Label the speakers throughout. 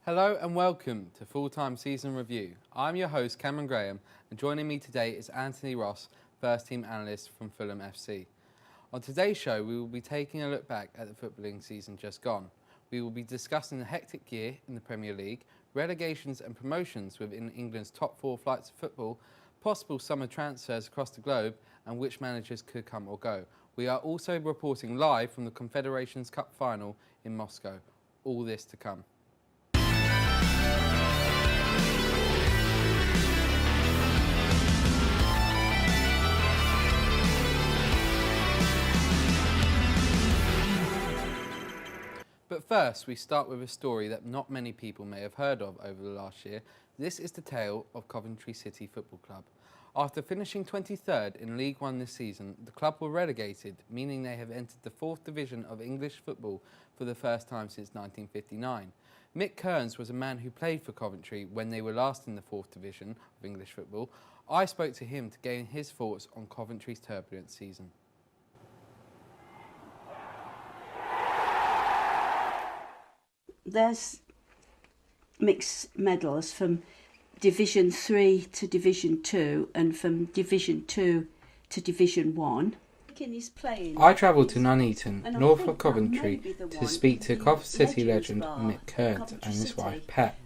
Speaker 1: Hello and welcome to Full-Time Season Review. I'm your host Cameron Graham and joining me today is Anthony Ross, first team analyst from Fulham FC. On today's show we will be taking a look back at the footballing season just gone. We will be discussing the hectic year in the Premier League, relegations and promotions within England's top four flights of football, possible summer transfers across the globe and which managers could come or go. We are also reporting live from the Confederations Cup final in Moscow. All this to come. But first, we start with a story that not many people may have heard of over the last year. This is the tale of Coventry City Football Club. After finishing 23rd in League One this season, the club were relegated, meaning they have entered the 4th division of English football for the first time since 1959. Mick Kearns was a man who played for Coventry when they were last in the 4th division of English football. I spoke to him to gain his thoughts on Coventry's turbulent season.
Speaker 2: There's mixed medals from Division 3 to Division 2 and from Division 2 to Division 1.
Speaker 1: I travelled to Nuneaton, north of Coventry, to speak to Coventry City legend Mick Kearns and his wife Pat.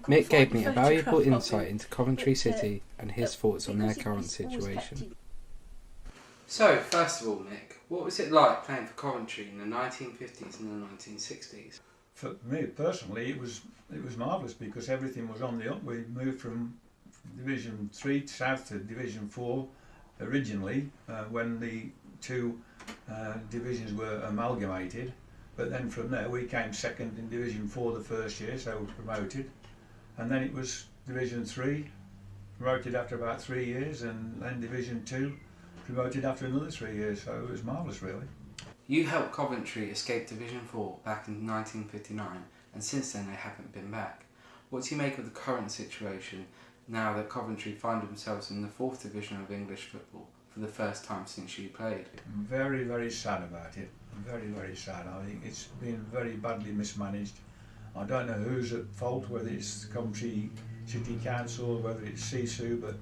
Speaker 1: Mick gave me a valuable insight into Coventry City and his thoughts on their current situation. So, first of all, Mick, what was it like playing for Coventry in the 1950s and the 1960s?
Speaker 3: For me personally, it was marvellous because everything was on the up. We moved from Division 3 south to Division 4 originally when the two divisions were amalgamated, but then from there we came second in Division 4 the first year, so we were promoted, and then it was Division 3 promoted after about 3 years, and then Division 2 promoted after another 3 years, so it was marvellous really.
Speaker 1: You helped Coventry escape Division 4 back in 1959, and since then they haven't been back. What do you make of the current situation now that Coventry find themselves in the 4th division of English football for the first time since you played?
Speaker 3: I'm very, very sad about it. I'm very, very sad. I think it's been very badly mismanaged. I don't know who's at fault, whether it's Coventry City Council, whether it's Sisu, but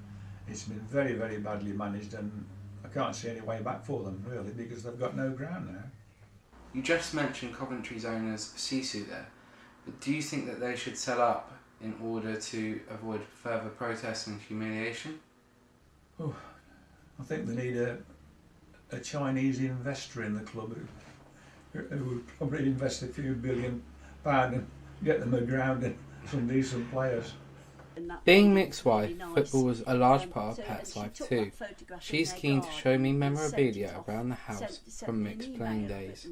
Speaker 3: it's been very, very badly managed, and I can't see any way back for them really because they've got no ground now.
Speaker 1: You just mentioned Coventry's owners Sisu there, but do you think that they should sell up in order to avoid further protests and humiliation?
Speaker 3: Oh, I think they need a Chinese investor in the club who would probably invest a few £1 billion and get them aground and some decent players.
Speaker 1: Being Mick's wife, football was a large part of Pat's life too. She's keen to show me memorabilia around the house from Mick's playing days.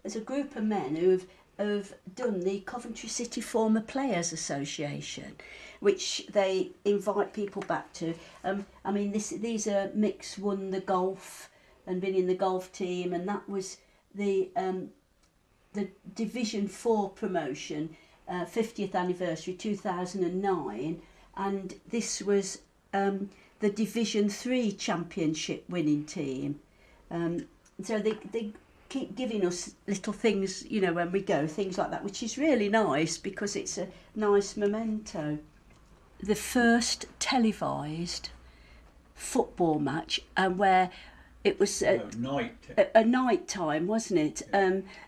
Speaker 2: There's a group of men who have done the Coventry City Former Players Association, which they invite people back to. These are Mick's won the golf and been in the golf team, and that was the Division 4 promotion. 50th anniversary 2009, and this was the Division 3 championship winning team. So they keep giving us little things, when we go, things like that, which is really nice because it's a nice memento. The first televised football match, where it was a night time, wasn't it?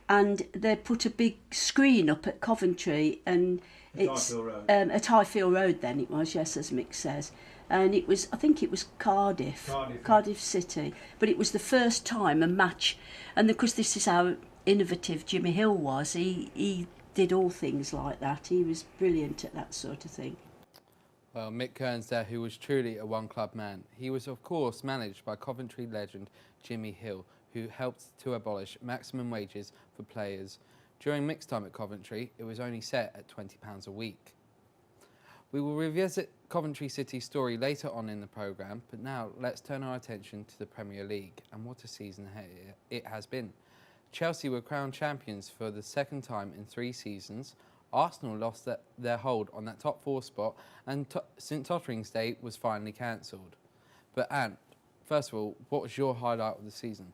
Speaker 2: And they put a big screen up at Coventry, and it's at Highfield Road. Then it was, yes, as Mick says, and it was, I think it was Cardiff City, but it was the first time a match, and because this is how innovative Jimmy Hill was, he did all things like that. He was brilliant at that sort of thing.
Speaker 1: Well, Mick Kearns there, who was truly a one-club man. He was, of course, managed by Coventry legend Jimmy Hill, who helped to abolish maximum wages for players. During Mick's time at Coventry, it was only set at £20 a week. We will revisit Coventry City's story later on in the programme, but now let's turn our attention to the Premier League, and what a season it has been. Chelsea were crowned champions for the second time in 3 seasons. Arsenal lost their hold on that top 4 spot, and St Tottering's Day was finally cancelled. But Ant, first of all, what was your highlight of the season?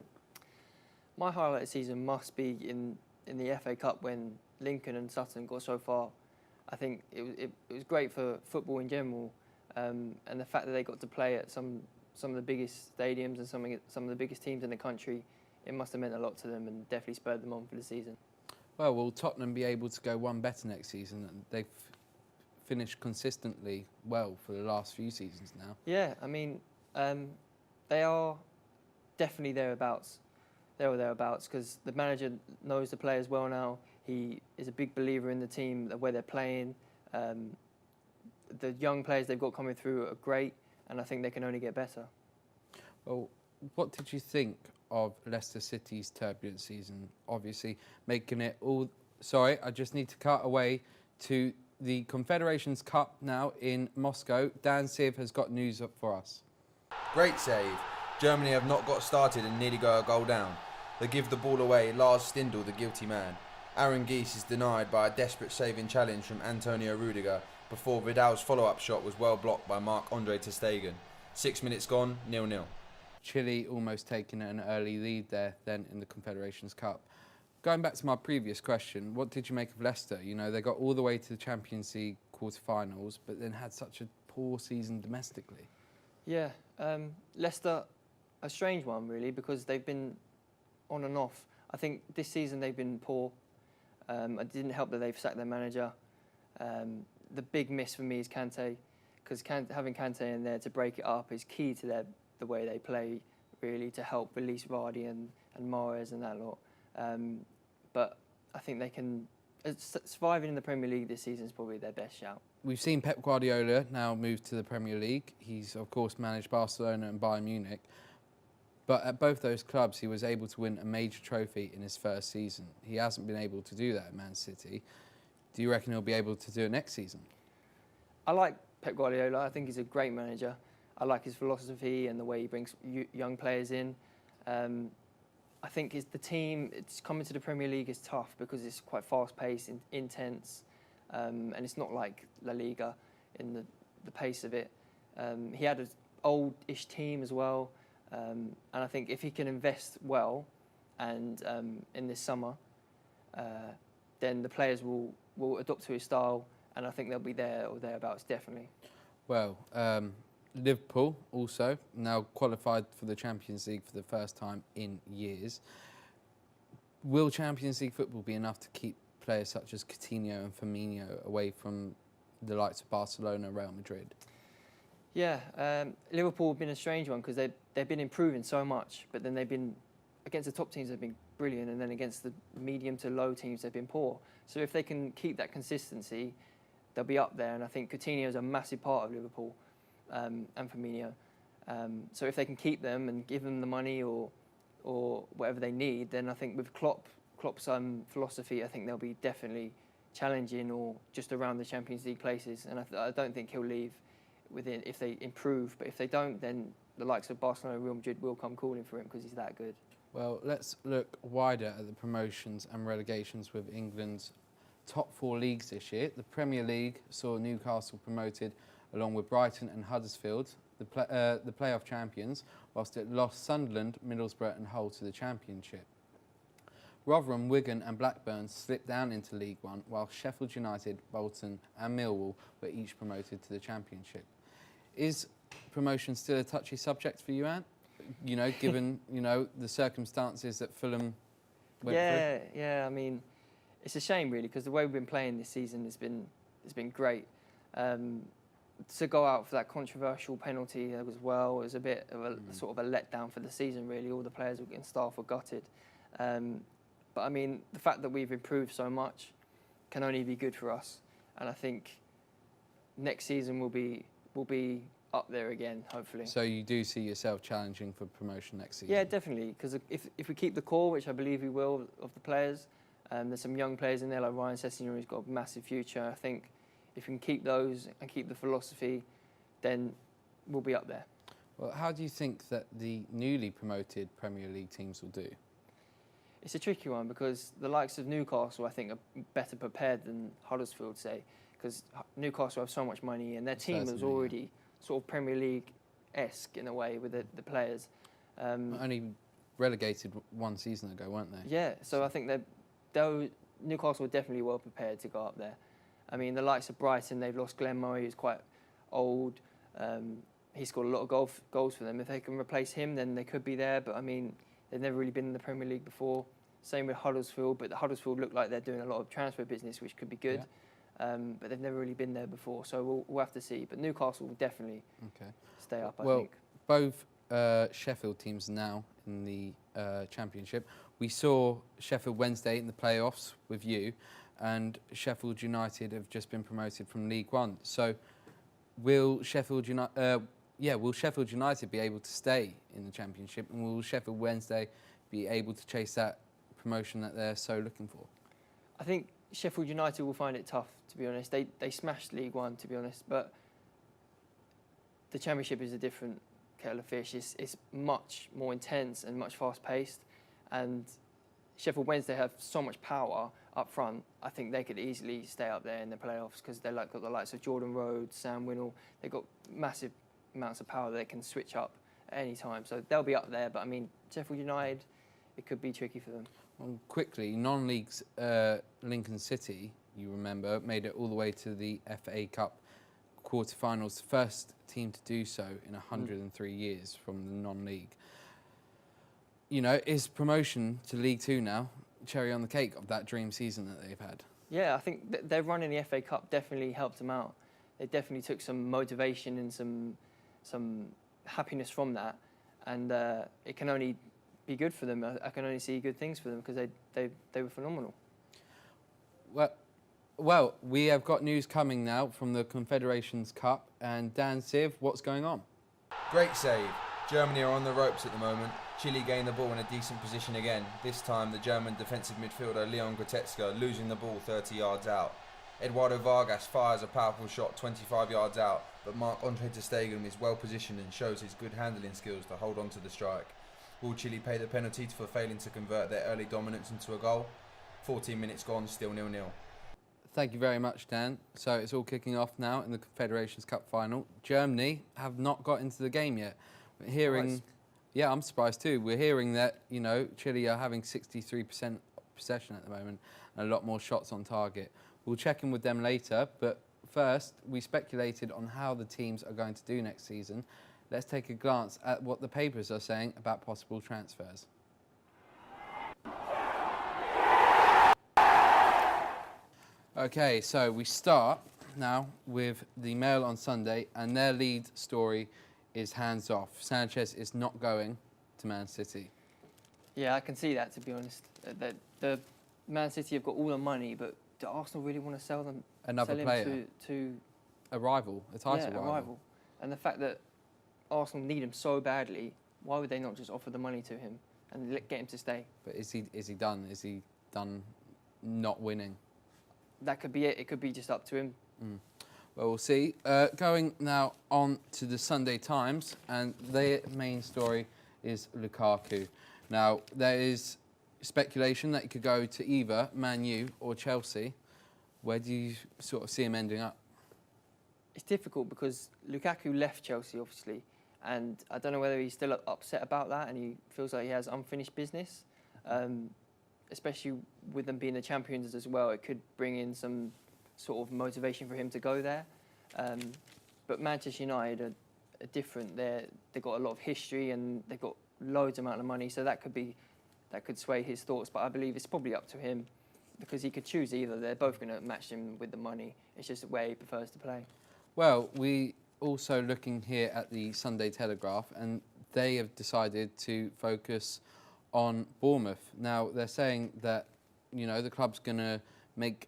Speaker 4: My highlight of the season must be in the FA Cup when Lincoln and Sutton got so far I think it was great for football in general, and the fact that they got to play at some of the biggest stadiums and some of the biggest teams in the country, it must have meant a lot to them and definitely spurred them on for the season.
Speaker 1: Well, will Tottenham be able to go one better next season? They've finished consistently well for the last few seasons now.
Speaker 4: Yeah, I mean, they are definitely thereabouts. They're thereabouts because the manager knows the players well now. He is a big believer in the team, where they're playing. The young players they've got coming through are great, and I think they can only get better.
Speaker 1: Well, what did you think of Leicester City's turbulent season? Obviously, making it all... Sorry, I just need to cut away to the Confederations Cup now in Moscow. Dan Siv has got news up for us.
Speaker 5: Great save. Germany have not got started and nearly go a goal down. They give the ball away, Lars Stindl the guilty man. Aaron Geese is denied by a desperate saving challenge from Antonio Rudiger before Vidal's follow-up shot was well blocked by Marc-Andre ter Stegen. 6 minutes gone, 0-0.
Speaker 1: Chile almost taking an early lead there then in the Confederations Cup. Going back to my previous question, what did you make of Leicester? You know, they got all the way to the Champions League quarter-finals, but then had such a poor season domestically.
Speaker 4: Yeah, Leicester, a strange one really, because they've been on and off. I think this season they've been poor. It didn't help that they've sacked their manager. The big miss for me is Kante, because having Kante in there to break it up is key to the way they play, really, to help release Vardy and Mahrez and that lot. But I think they can... surviving in the Premier League this season is probably their best shout.
Speaker 1: We've seen Pep Guardiola now move to the Premier League. He's, of course, managed Barcelona and Bayern Munich. But at both those clubs, he was able to win a major trophy in his first season. He hasn't been able to do that at Man City. Do you reckon he'll be able to do it next season?
Speaker 4: I like Pep Guardiola. I think he's a great manager. I like his philosophy and the way he brings young players in. I think the team, it's coming to the Premier League is tough because it's quite fast-paced, intense, and it's not like La Liga in the pace of it. He had an old-ish team as well, and I think if he can invest well and in this summer, then the players will adopt to his style, and I think they'll be there or thereabouts, definitely.
Speaker 1: Well, Liverpool also now qualified for the Champions League for the first time in years. Will Champions League football be enough to keep players such as Coutinho and Firmino away from the likes of Barcelona and Real Madrid?
Speaker 4: Yeah, Liverpool have been a strange one because they've been improving so much, but then they've been, against the top teams they've been brilliant, and then against the medium to low teams they've been poor. So if they can keep that consistency, they'll be up there, and I think Coutinho is a massive part of Liverpool. And Firmino. So if they can keep them and give them the money or whatever they need, then I think with Klopp's philosophy, I think they'll be definitely challenging or just around the Champions League places. And I don't think he'll leave within if they improve. But if they don't, then the likes of Barcelona and Real Madrid will come calling for him because he's that good.
Speaker 1: Well, let's look wider at the promotions and relegations with England's top four leagues this year. The Premier League saw Newcastle promoted along with Brighton and Huddersfield, the playoff champions, whilst it lost Sunderland, Middlesbrough and Hull to the Championship. Rotherham, Wigan and Blackburn slipped down into League One, while Sheffield United, Bolton and Millwall were each promoted to the Championship. Is promotion still a touchy subject for you, Anne? You know, given, you know, the circumstances that Fulham went through?
Speaker 4: Yeah, I mean, it's a shame really because the way we've been playing this season has been great. To go out for that controversial penalty as well was a bit of a sort of a letdown for the season, really. All the players and staff were gutted. But I mean, the fact that we've improved so much can only be good for us. And I think next season will be up there again, hopefully.
Speaker 1: So you do see yourself challenging for promotion next season?
Speaker 4: Yeah, definitely. Because if we keep the core, which I believe we will, of the players, there's some young players in there like Ryan Sessegnon who's got a massive future. I think if we can keep those and keep the philosophy, then we'll be up there.
Speaker 1: Well, how do you think that the newly promoted Premier League teams will do?
Speaker 4: It's a tricky one because the likes of Newcastle, I think, are better prepared than Huddersfield, say, because Newcastle have so much money and their team was already sort of Premier League-esque in a way with the players.
Speaker 1: Only relegated one season ago, weren't they?
Speaker 4: Yeah, so I think Newcastle are definitely well prepared to go up there. I mean, the likes of Brighton, they've lost Glenn Murray, who's quite old. He scored a lot of goals for them. If they can replace him, then they could be there. But I mean, they've never really been in the Premier League before. Same with Huddersfield, but the Huddersfield look like they're doing a lot of transfer business, which could be good. But they've never really been there before, so we'll have to see. But Newcastle will definitely stay up, I think.
Speaker 1: Both Sheffield teams now in the Championship. We saw Sheffield Wednesday in the playoffs with you, and Sheffield United have just been promoted from League One. So will Sheffield United be able to stay in the Championship, and will Sheffield Wednesday be able to chase that promotion that they're so looking for?
Speaker 4: I think Sheffield United will find it tough, to be honest. They smashed League One, to be honest, but the Championship is a different kettle of fish. It's much more intense and much fast-paced, and Sheffield Wednesday have so much power up front. I think they could easily stay up there in the playoffs because they've got the likes of Jordan Rhodes, Sam Winnall. They've got massive amounts of power that they can switch up at any time. So they'll be up there, but I mean, Sheffield United, it could be tricky for them.
Speaker 1: Well, quickly, non-leagues Lincoln City, you remember, made it all the way to the FA Cup quarterfinals, first team to do so in 103 years from the non-league. You know, is promotion to League Two now cherry on the cake of that dream season that they've had? Yeah,
Speaker 4: I think their run in the FA Cup definitely helped them out. They definitely took some motivation and some happiness from that, and it can only be good for them. I can only see good things for them because they were phenomenal.
Speaker 1: Well, we have got news coming now from the Confederations Cup, and Dan Siv, what's going on?
Speaker 5: Great save. Germany are on the ropes at the moment. Chile gain the ball in a decent position again. This time the German defensive midfielder Leon Goretzka losing the ball 30 yards out. Eduardo Vargas fires a powerful shot 25 yards out, but Marc-Andre ter Stegen is well positioned and shows his good handling skills to hold on to the strike. Will Chile pay the penalty for failing to convert their early dominance into a goal? 14 minutes gone, still 0-0.
Speaker 1: Thank you very much, Dan. So it's all kicking off now in the Confederations Cup final. Germany have not got into the game yet. We're hearing, yeah, I'm surprised too. We're hearing that, you know, Chile are having 63% possession at the moment and a lot more shots on target. We'll check in with them later, but first we speculated on how the teams are going to do next season. Let's take a glance at what the papers are saying about possible transfers. Okay, so we start now with the Mail on Sunday, and their lead story is hands off. Sanchez is not going to Man City.
Speaker 4: Yeah, I can see that, to be honest. The Man City have got all the money, but do Arsenal really want to sell them?
Speaker 1: Another player?
Speaker 4: To
Speaker 1: a rival, a title rival.
Speaker 4: A rival. And the fact that Arsenal need him so badly, why would they not just offer the money to him and get him to stay?
Speaker 1: But is he done? Is he done not winning?
Speaker 4: That could be it. It could be just up to him.
Speaker 1: Well, we'll see. Going now on to the Sunday Times, and their main story is Lukaku. Now, there is speculation that he could go to either Man U or Chelsea. Where do you sort of see him ending up?
Speaker 4: It's difficult because Lukaku left Chelsea, obviously, and I don't know whether he's still upset about that and he feels like he has unfinished business. Especially with them being the champions as well, it could bring in some sort of motivation for him to go there. But Manchester United are different. They've got a lot of history and they've got loads amount of money, so that could sway his thoughts. But I believe it's probably up to him because he could choose either. They're both going to match him with the money. It's just where he prefers to play.
Speaker 1: Well, we also looking here at the Sunday Telegraph, and they have decided to focus on Bournemouth. Now, they're saying that, you know, the club's going to make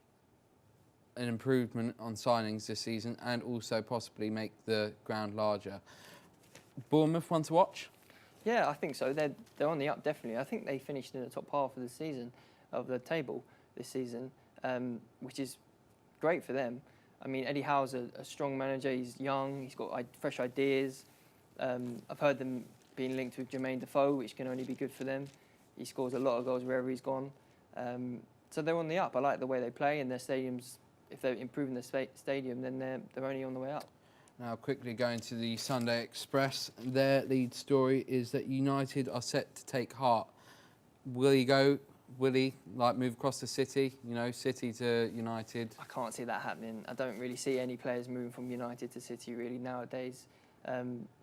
Speaker 1: an improvement on signings this season and also possibly make the ground larger. Bournemouth one to watch?
Speaker 4: Yeah, I think so. They're on the up, definitely. I think they finished in the top half of the season, of the table this season, which is great for them. I mean, Eddie Howe's a strong manager. He's young. He's got fresh ideas. I've heard them being linked with Jermaine Defoe, which can only be good for them. He scores a lot of goals wherever he's gone. So they're on the up. I like the way they play, and their stadiums, if they're improving the stadium, then they're only on the way up.
Speaker 1: Now, quickly going to the Sunday Express, their lead story is that United are set to take heart. Will he go Will he move across to City? You know, City to United.
Speaker 4: I can't see that happening. I don't really see any players moving from United to City really nowadays.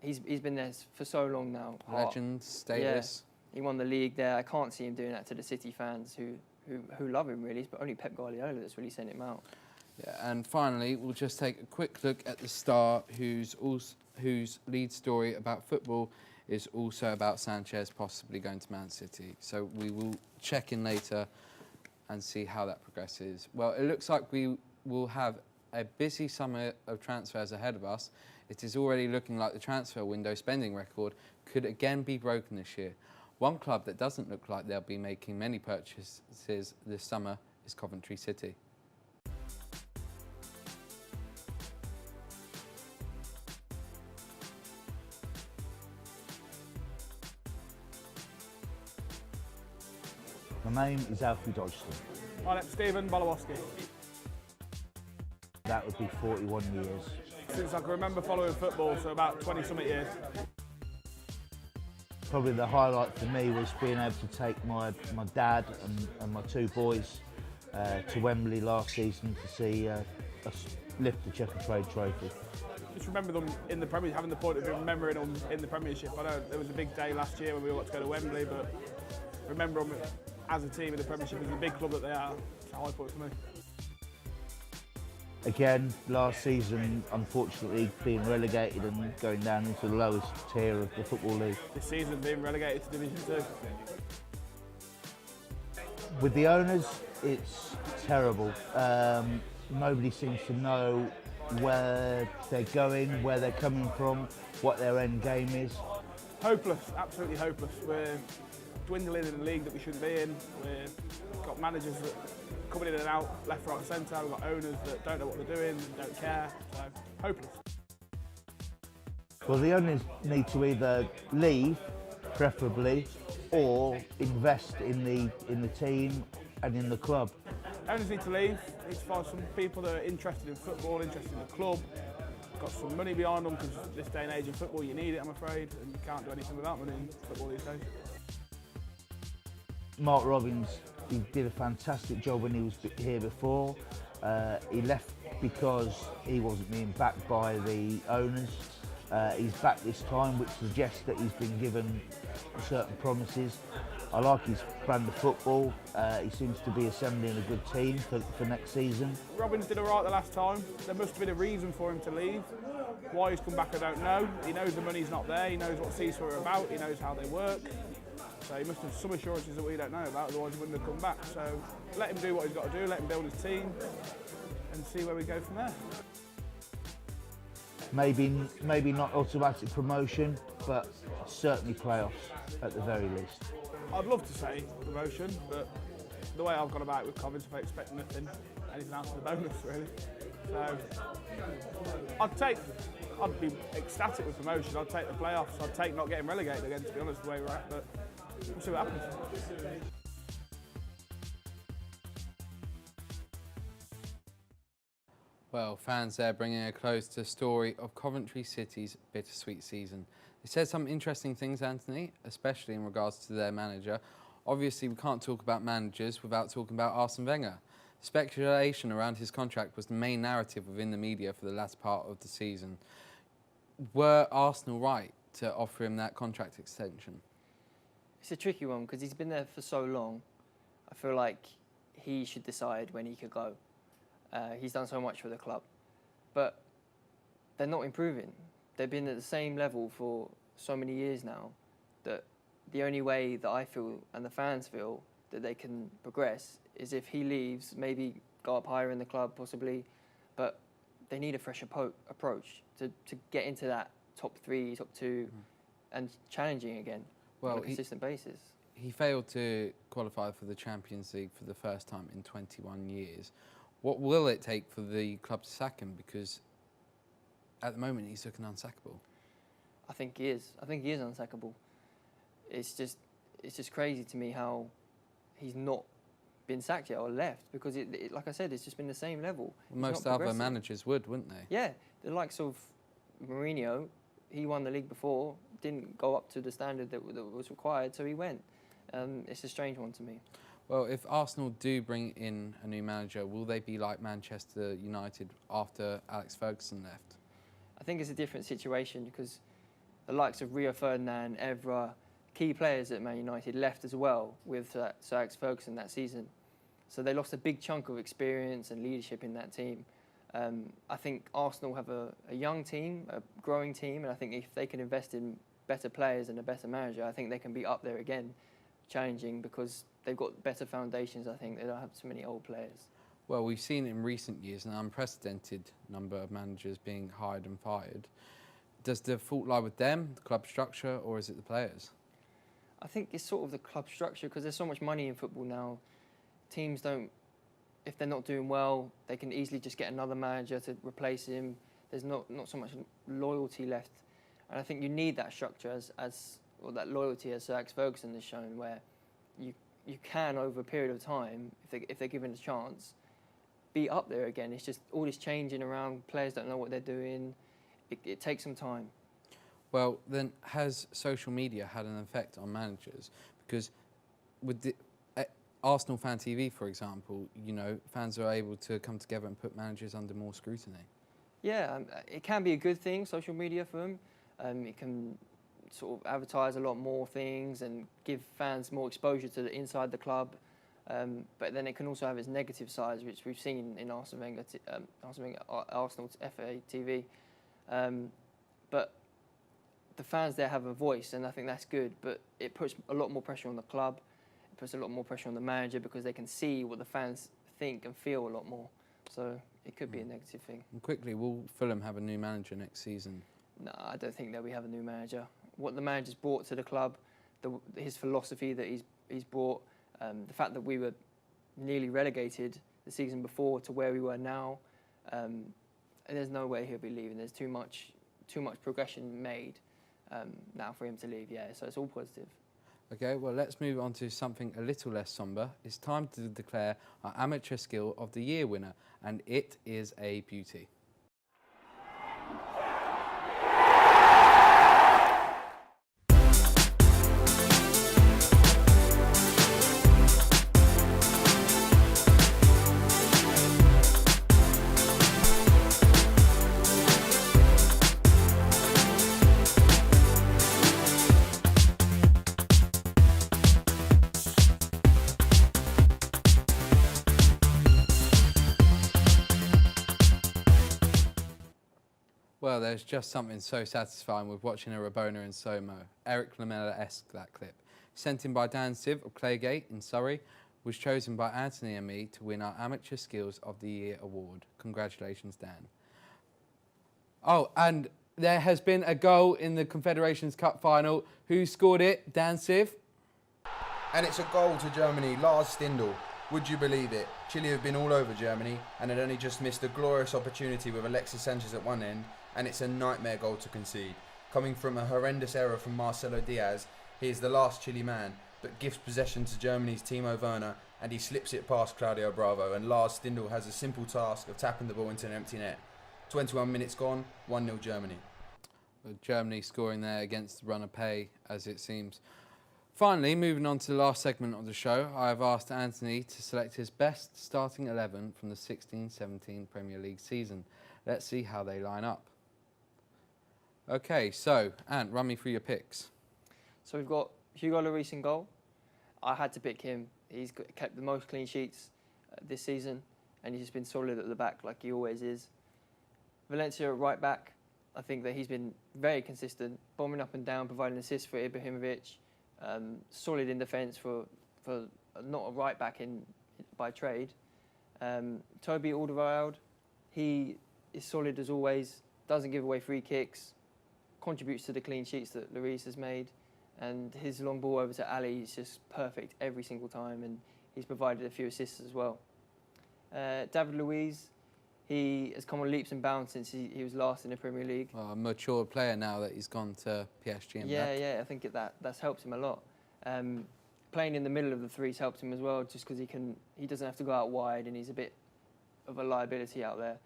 Speaker 4: He's been there for so long now.
Speaker 1: Legend status.
Speaker 4: Yeah, he won the league there. I can't see him doing that to the City fans who love him really. It's only Pep Guardiola that's really sent him out.
Speaker 1: Yeah, and finally, we'll just take a quick look at the star whose lead story about football is also about Sanchez possibly going to Man City. So we will check in later and see how that progresses. Well, it looks like we will have a busy summer of transfers ahead of us. It is already looking like the transfer window spending record could again be broken this year. One club that doesn't look like they'll be making many purchases this summer is Coventry City.
Speaker 6: My name is Alfie Dodgson.
Speaker 7: My name's Stephen Balawoski.
Speaker 6: That would be 41 years.
Speaker 7: Since I can remember following football, so about 20-something years.
Speaker 6: Probably the highlight for me was being able to take my dad and my two boys to Wembley last season to see us lift the Checkatrade Trophy.
Speaker 7: Just remember them in the Premier, having the point of remembering them in the Premiership. I know there was a big day last year when we all got to go to Wembley, but remember them as a team in the Premiership as a big club that they are. It's a high point for me.
Speaker 6: Again, last season, unfortunately, being relegated and going down into the lowest tier of the Football League.
Speaker 7: This season being relegated to Division 2.
Speaker 6: With the owners, it's terrible. Nobody seems to know where they're going, where they're coming from, what their end game is.
Speaker 7: Hopeless, absolutely hopeless. We're dwindling in a league that we shouldn't be in. We've got managers that are coming in and out, left, right and centre. We've got owners that don't know what they're doing, don't care. So, hopeless.
Speaker 6: Well, the owners need to either leave, preferably, or invest in the team and in the club.
Speaker 7: Owners need to leave. Need to find some people that are interested in football, interested in the club. Got some money behind them, because this day and age in football you need it, I'm afraid, and you can't do anything without money in football these days.
Speaker 6: Mark Robins, he did a fantastic job when he was here before. He left because he wasn't being backed by the owners. He's back this time, which suggests that he's been given certain promises. I like his brand of football. He seems to be assembling a good team for next season.
Speaker 7: Robins did all right the last time. There must have been a reason for him to leave. Why he's come back, I don't know. He knows the money's not there. He knows what CISA are about. He knows how they work. So he must have some assurances that we don't know about, otherwise he wouldn't have come back. So let him do what he's got to do, let him build his team and see where we go from there.
Speaker 6: Maybe not automatic promotion, but certainly playoffs at the very least.
Speaker 7: I'd love to say promotion, but the way I've gone about it with Coventry, I expect anything else than a bonus really. So I'd be ecstatic with promotion. I'd take the playoffs. I'd take not getting relegated again, to be honest, the way we're at. But we'll see what happens.
Speaker 1: Well, fans there bringing a close to the story of Coventry City's bittersweet season. They said some interesting things, Anthony, especially in regards to their manager. Obviously, we can't talk about managers without talking about Arsene Wenger. Speculation around his contract was the main narrative within the media for the last part of the season. Were Arsenal right to offer him that contract extension?
Speaker 4: It's a tricky one because he's been there for so long. I feel like he should decide when he could go. He's done so much for the club, but they're not improving. They've been at the same level for so many years now that the only way that I feel and the fans feel that they can progress is if he leaves, maybe go up higher in the club possibly, but they need a fresh approach to get into that top 3, top 2 and challenging again on a consistent basis.
Speaker 1: He failed to qualify for the Champions League for the first time in 21 years. What will it take for the club to sack him? Because at the moment he's looking unsackable.
Speaker 4: I think he is. I think he is unsackable. It's just crazy to me how he's not been sacked yet or left, because like I said, it's just been the same level.
Speaker 1: Most other managers would, wouldn't they?
Speaker 4: Yeah, the likes of Mourinho, he won the league before, didn't go up to the standard that was required, so he went. It's a strange one to me.
Speaker 1: Well, if Arsenal do bring in a new manager, will they be like Manchester United after Alex Ferguson left?
Speaker 4: I think it's a different situation because the likes of Rio Ferdinand, Evra, key players at Man United left as well with Sir Alex Ferguson that season. So they lost a big chunk of experience and leadership in that team. I think Arsenal have a young team, a growing team, and I think if they can invest in better players and a better manager, I think they can be up there again, challenging, because they've got better foundations. I think they don't have so many old players.
Speaker 1: Well, we've seen in recent years an unprecedented number of managers being hired and fired. Does the fault lie with them, the club structure, or is it the players?
Speaker 4: I think it's sort of the club structure because there's so much money in football now. Teams don't, if they're not doing well, they can easily just get another manager to replace him. There's not so much loyalty left. And I think you need that structure or that loyalty as Sir Alex Ferguson has shown, where you can, over a period of time, if they're given a chance, be up there again. It's just all this changing around, players don't know what they're doing. It takes some time.
Speaker 1: Well, then has social media had an effect on managers? Because with the Arsenal Fan TV, for example, you know, fans are able to come together and put managers under more scrutiny.
Speaker 4: Yeah, it can be a good thing, social media for them. It can sort of advertise a lot more things and give fans more exposure to inside the club. But then it can also have its negative sides, which we've seen in Arsenal's FA TV. But the fans there have a voice, and I think that's good. But it puts a lot more pressure on the club. It puts a lot more pressure on the manager because they can see what the fans think and feel a lot more. So it could be a negative thing.
Speaker 1: And quickly, will Fulham have a new manager next season?
Speaker 4: No, I don't think that we have a new manager. What the manager's brought to the club, his philosophy that he's brought, the fact that we were nearly relegated the season before to where we were now, there's no way he'll be leaving. There's too much progression made now for him to leave. Yeah, so it's all positive.
Speaker 1: Okay, well, let's move on to something a little less sombre. It's time to declare our Amateur Skill of the Year winner, and it is a beauty. Well, there's just something so satisfying with watching a Rabona in Somo. Eric Lamela-esque, that clip. Sent in by Dan Siv of Claygate in Surrey, was chosen by Anthony and me to win our Amateur Skills of the Year award. Congratulations, Dan. Oh, and there has been a goal in the Confederations Cup final. Who scored it? Dan Siv?
Speaker 5: And it's a goal to Germany, Lars Stindl. Would you believe it? Chile have been all over Germany and had only just missed a glorious opportunity with Alexis Sanchez at one end, and it's a nightmare goal to concede. Coming from a horrendous error from Marcelo Diaz, he is the last Chile man, but gives possession to Germany's Timo Werner, and he slips it past Claudio Bravo, and Lars Stindl has a simple task of tapping the ball into an empty net. 21 minutes gone, 1-0 Germany.
Speaker 1: Germany scoring there against runner pay, as it seems. Finally, moving on to the last segment of the show, I have asked Anthony to select his best starting 11 from the 16-17 Premier League season. Let's see how they line up. Okay, so, Ant, run me through your picks.
Speaker 4: So we've got Hugo Lloris in goal. I had to pick him. He's kept the most clean sheets this season, and he's just been solid at the back like he always is. Valencia at right back. I think that he's been very consistent, bombing up and down, providing assists for Ibrahimovic. Solid in defence for not a right back by trade. Toby Alderweireld, he is solid as always, doesn't give away free kicks, contributes to the clean sheets that Lloris has made, and his long ball over to Ali is just perfect every single time, and he's provided a few assists as well. David Luiz, he has come on leaps and bounds since he was last in the Premier League.
Speaker 1: Well, a mature player now that he's gone to PSG and back.
Speaker 4: Yeah, I think that's helped him a lot. Playing in the middle of the three's helped him as well, just because he doesn't have to go out wide, and he's a bit of a liability out there.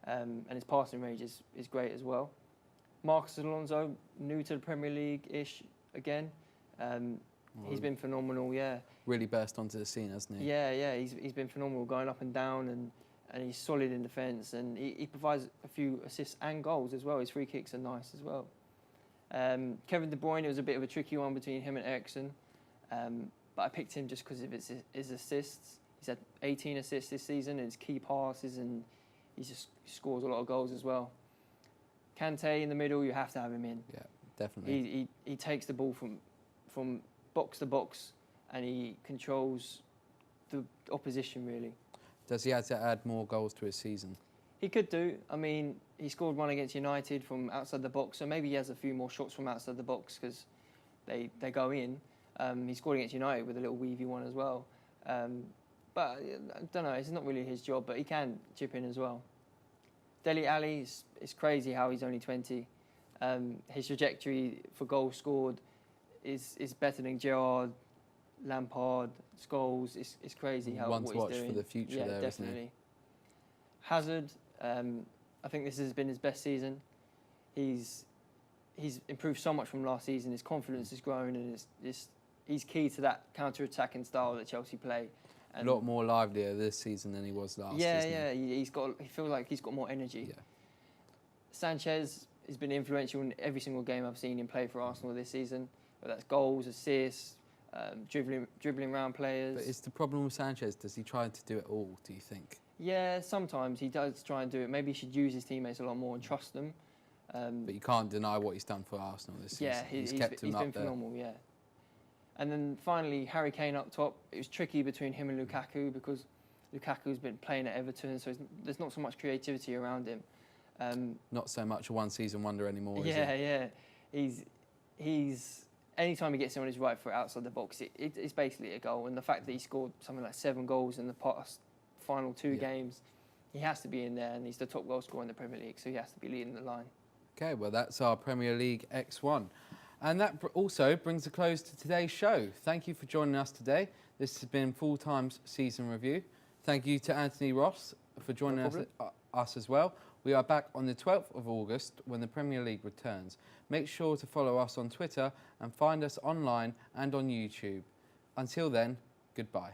Speaker 4: And his passing range is great as well. Marcos Alonso, new to the Premier League-ish again. He's been phenomenal, yeah.
Speaker 1: really burst onto the scene, hasn't he?
Speaker 4: Yeah, he's been phenomenal going up and down, and he's solid in defence, and he provides a few assists and goals as well. His free kicks are nice as well. Kevin De Bruyne, it was a bit of a tricky one between him and Eriksen, but I picked him just because of his assists. He's had 18 assists this season, and his key passes, and he just scores a lot of goals as well. Kante in the middle, you have to have him in.
Speaker 1: Yeah, definitely.
Speaker 4: He takes the ball from box to box, and he controls the opposition really.
Speaker 1: Does he have to add more goals to his season?
Speaker 4: He could do. I mean, he scored one against United from outside the box, so maybe he has a few more shots from outside the box because they go in. He scored against United with a little weavy one as well. But I don't know, it's not really his job, but he can chip in as well. Dele Alli, it's crazy how he's only 20. His trajectory for goals scored is better than Gerrard, Lampard, Scholes. It's crazy how
Speaker 1: One
Speaker 4: what
Speaker 1: to watch
Speaker 4: he's doing.
Speaker 1: for the future
Speaker 4: yeah,
Speaker 1: there, isn't
Speaker 4: definitely. Hazard, I think this has been his best season. He's improved so much from last season. His confidence has grown, and he's key to that counter-attacking style that Chelsea play.
Speaker 1: A lot more livelier this season than he was last.
Speaker 4: Yeah. He feels like he's got more energy.
Speaker 1: Yeah.
Speaker 4: Sanchez has been influential in every single game I've seen him play for Arsenal this season. Whether that's goals, assists, dribbling around players.
Speaker 1: But is the problem with Sanchez? Does he try to do it all? Do you think?
Speaker 4: Yeah, sometimes he does try and do it. Maybe he should use his teammates a lot more and trust them.
Speaker 1: But you can't deny what he's done for Arsenal this season.
Speaker 4: Yeah,
Speaker 1: he's kept him
Speaker 4: he's
Speaker 1: up
Speaker 4: been
Speaker 1: there.
Speaker 4: phenomenal. Yeah. And then finally, Harry Kane up top. It was tricky between him and Lukaku because Lukaku's been playing at Everton, so there's not so much creativity around him.
Speaker 1: Not so much a one-season wonder anymore. Is he?
Speaker 4: Yeah. He's anytime he gets on his right foot outside the box, it's basically a goal. And the fact that he scored something like 7 goals in the final 2 games, he has to be in there, and he's the top goal scorer in the Premier League, so he has to be leading the line.
Speaker 1: Okay, well, that's our Premier League X1. And that also brings a close to today's show. Thank you for joining us today. This has been Full Time's season review. Thank you to Anthony Ross for joining us as well. We are back on the 12th of August when the Premier League returns. Make sure to follow us on Twitter and find us online and on YouTube. Until then, goodbye.